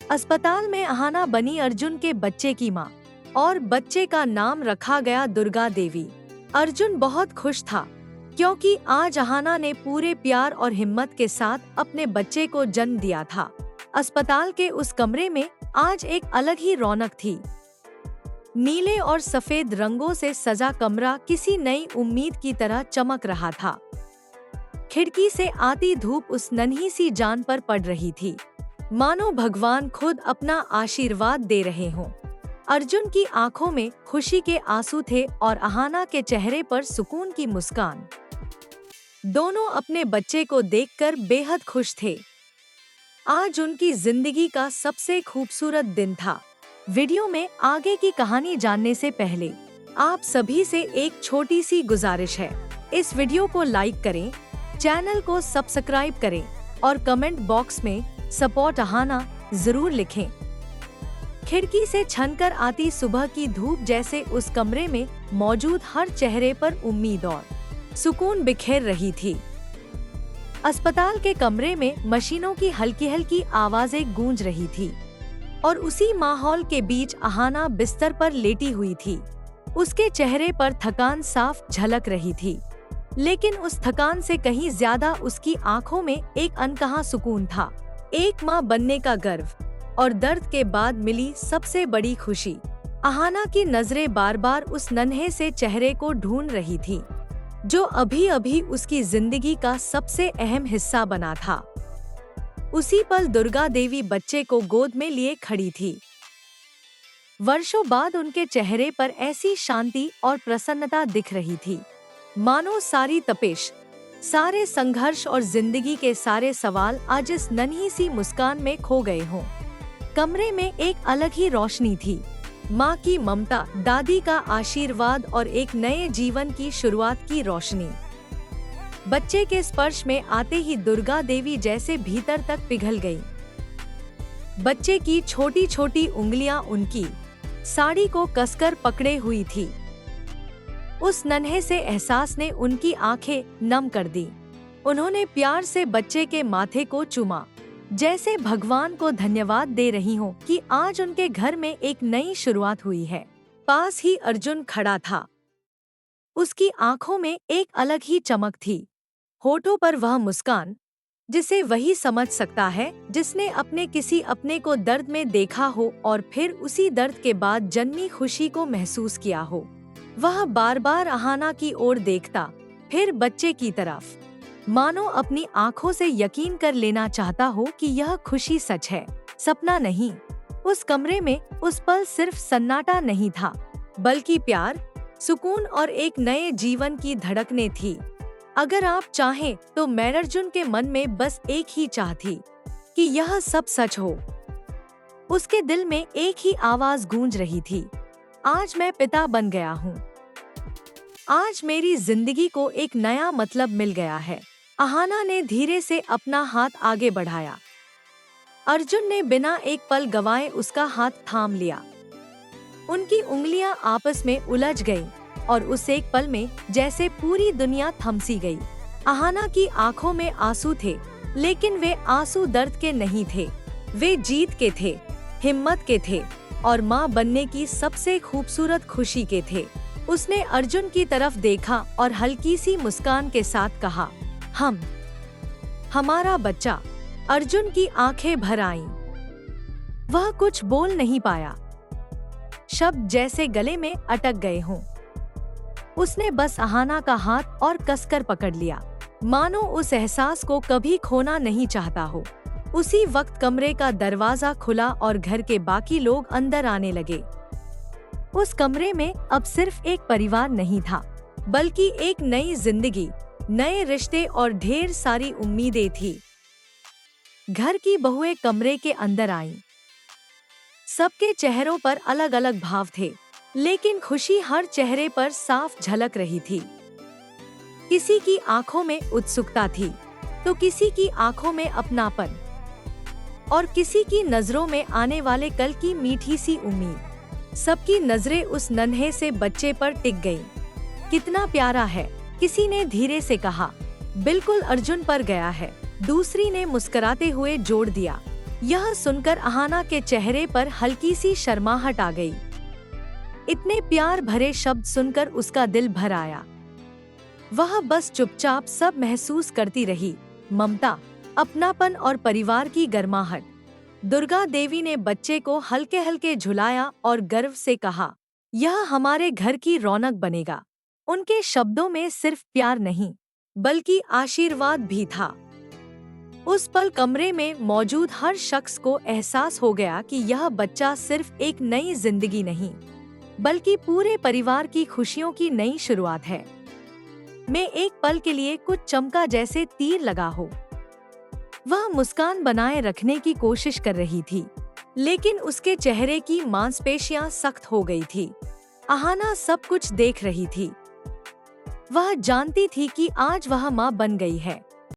अस्पताल में अहाना बनी अर्जुन के बच्चे की माँ और बच्चे का नाम रखा गया दुर्गा देवी। अर्जुन बहुत खुश था क्योंकि आज अहाना ने पूरे प्यार और हिम्मत के साथ अपने बच्चे को जन्म दिया था। अस्पताल के उस कमरे में आज एक अलग ही रौनक थी। नीले और सफेद रंगों से सजा कमरा किसी नई उम्मीद की तरह चमक रहा था। खिड़की से आती धूप उस नन्ही सी जान पर पड़ रही थी, मानो भगवान खुद अपना आशीर्वाद दे रहे हों। अर्जुन की आंखों में खुशी के आंसू थे और अहाना के चेहरे पर सुकून की मुस्कान। दोनों अपने बच्चे को देखकर बेहद खुश थे। आज उनकी जिंदगी का सबसे खूबसूरत दिन था। वीडियो में आगे की कहानी जानने से पहले आप सभी से एक छोटी सी गुजारिश है, इस वीडियो को लाइक करें, चैनल को सब्सक्राइब करें और कमेंट बॉक्स में सपोर्ट अहाना जरूर लिखें। खिड़की से छनकर आती सुबह की धूप जैसे उस कमरे में मौजूद हर चेहरे पर उम्मीद और सुकून बिखेर रही थी। अस्पताल के कमरे में मशीनों की हल्की हल्की आवाजें गूंज रही थी और उसी माहौल के बीच अहाना बिस्तर पर लेटी हुई थी। उसके चेहरे पर थकान साफ झलक रही थी, लेकिन उस थकान से कहीं ज्यादा उसकी आंखों में एक अनकहा सुकून था। एक माँ बनने का गर्व और दर्द के बाद मिली सबसे बड़ी खुशी। अहाना की नजरें बार बार उस नन्हे से चेहरे को ढूंढ रही थी, जो अभी अभी उसकी जिंदगी का सबसे अहम हिस्सा बना था। उसी पल दुर्गा देवी बच्चे को गोद में लिए खड़ी थी। वर्षों बाद उनके चेहरे पर ऐसी शांति और प्रसन्नता दिख रही थी, मानो सारी तपिश, सारे संघर्ष और जिंदगी के सारे सवाल आज इस नन्ही सी मुस्कान में खो गए हों। कमरे में एक अलग ही रोशनी थी, माँ की ममता, दादी का आशीर्वाद और एक नए जीवन की शुरुआत की रोशनी। बच्चे के स्पर्श में आते ही दुर्गा देवी जैसे भीतर तक पिघल गई। बच्चे की छोटी छोटी उंगलियां उनकी साड़ी को कसकर पकड़े हुई थी। उस नन्हे से एहसास ने उनकी आंखें नम कर दी। उन्होंने प्यार से बच्चे के माथे को चूमा, जैसे भगवान को धन्यवाद दे रही हों कि आज उनके घर में एक नई शुरुआत हुई है। पास ही अर्जुन खड़ा था। उसकी आंखों में एक अलग ही चमक थी, होठों पर वह मुस्कान जिसे वही समझ सकता है जिसने अपने किसी अपने को दर्द में देखा हो और फिर उसी दर्द के बाद जन्मी खुशी को महसूस किया हो। वह बार बार अहाना की ओर देखता, फिर बच्चे की तरफ, मानो अपनी आंखों से यकीन कर लेना चाहता हो कि यह खुशी सच है, सपना नहीं। उस कमरे में उस पल सिर्फ सन्नाटा नहीं था, बल्कि प्यार, सुकून और एक नए जीवन की धड़कनें थी। अगर आप चाहें तो मैं अर्जुन के मन में बस एक ही चाह थी कि यह सब सच हो। उसके दिल में एक ही आवाज गूंज रही थी, आज मैं पिता बन गया हूँ। आज मेरी जिंदगी को एक नया मतलब मिल गया है। अहाना ने धीरे से अपना हाथ आगे बढ़ाया। अर्जुन ने बिना एक पल गवाए उसका हाथ थाम लिया। उनकी उंगलियां आपस में उलझ गईं और उस एक पल में जैसे पूरी दुनिया थमसी गई। अहाना की आंखों में आंसू थे, लेकिन वे आंसू दर्द के नहीं थे, वे जीत के थे, हिम्मत के थे और माँ बनने की सबसे खूबसूरत खुशी के थे। उसने अर्जुन की तरफ देखा और हल्की सी मुस्कान के साथ कहा, हमारा बच्चा। अर्जुन की आंखें भर आईं। वह कुछ बोल नहीं पाया, शब्द जैसे गले में अटक गए हों। उसने बस अहाना का हाथ और कसकर पकड़ लिया, मानो उस एहसास को कभी खोना नहीं चाहता हो। उसी वक्त कमरे का दरवाजा खुला और घर के बाकी लोग अंदर आने लगे। उस कमरे में अब सिर्फ एक परिवार नहीं था, बल्कि एक नई जिंदगी, नए रिश्ते और ढेर सारी उम्मीदें थी। घर की बहुएं कमरे के अंदर आईं। सबके चेहरों पर अलग अलग भाव थे, लेकिन खुशी हर चेहरे पर साफ झलक रही थी। किसी की आंखों में उत्सुकता थी, तो किसी की आंखों में अपनापन और किसी की नजरों में आने वाले कल की मीठी सी उम्मीद। सबकी नजरें उस नन्हे से बच्चे पर टिक गईं। कितना प्यारा है, किसी ने धीरे से कहा। बिल्कुल अर्जुन पर गया है, दूसरी ने मुस्कुराते हुए जोड़ दिया। यह सुनकर अहाना के चेहरे पर हल्की सी शर्माहट आ गई। इतने प्यार भरे शब्द सुनकर उसका दिल भर आया। वह बस चुपचाप सब महसूस करती रही, ममता, अपनापन और परिवार की गर्माहट। दुर्गा देवी ने बच्चे को हल्के हल्के झुलाया और गर्व से कहा, यह हमारे घर की रौनक बनेगा। उनके शब्दों में सिर्फ प्यार नहीं, बल्कि आशीर्वाद भी था। उस पल कमरे में मौजूद हर शख्स को एहसास हो गया कि यह बच्चा सिर्फ एक नई जिंदगी नहीं, बल्कि पूरे परिवार की खुशियों की नई शुरुआत है। मैं एक पल के लिए कुछ चमका जैसे तीर लगा हो। वह मुस्कान बनाए रखने की कोशिश कर रही थी, लेकिन उसके चेहरे की मांसपेशियां सख्त हो गई थी। अहाना सब कुछ देख रही थी। वह जानती थी कि आज वह मां बन गई है,